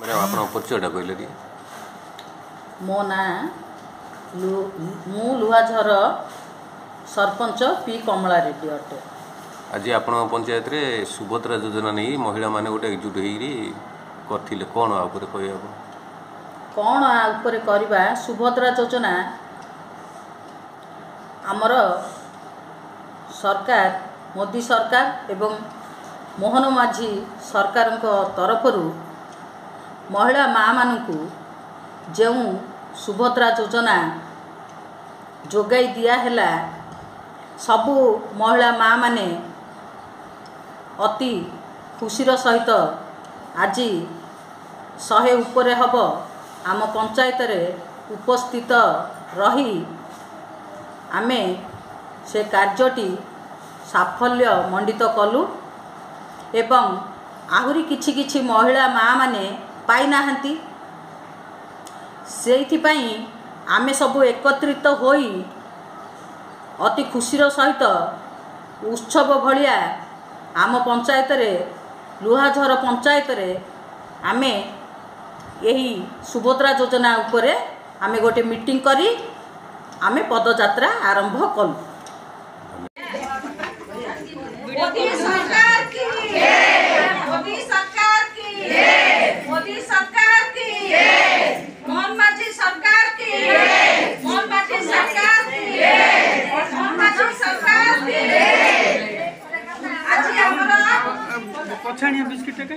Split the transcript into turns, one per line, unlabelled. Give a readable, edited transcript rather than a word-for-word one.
Madam आप परिचयटा कहले T
मो ना मु लुहाझर सरपंच पी कमला रेड्डी अटे।
आज आप पंचायत रे सुभद्रा योजना नहीं महिला माने गोटे एकजुट होते कौन आपर कह
कौन आपर करवा सुभद्रा योजना आमर सरकार मोदी सरकार एवं मोहन माझी सरकार तरफ महिला माँ मानू जो सुभद्रा योजना जोगाई दिया है सबू महिला माँ माने अति खुशीर सहित आज 100 उपरे हब आम पंचायत रे उपस्थित रही आमे से कार्यटी साफल्य मंडित कलु एवं आहुरी किछि किछि महिला माँ माने पाई नाहंती सेइथिपाई आमे सबु एकत्रित होई अति खुशीर सहित उत्सव भलिया आम पंचायत रे लुहाझर पंचायत रे आमे यही सुभद्रा योजना उपरे आमे गोटे मीटिंग करी आमे पदयात्रा आरंभ कलु।
मोदी सरकार की जय, मोदी सरकार की जय, मोदी सरकार की जय, मोहन माझी सरकार की जय, मोहन माझी सरकार की जय, मोहन माझी सरकार की जय। आज हमरा
पछाणिया बिस्किट के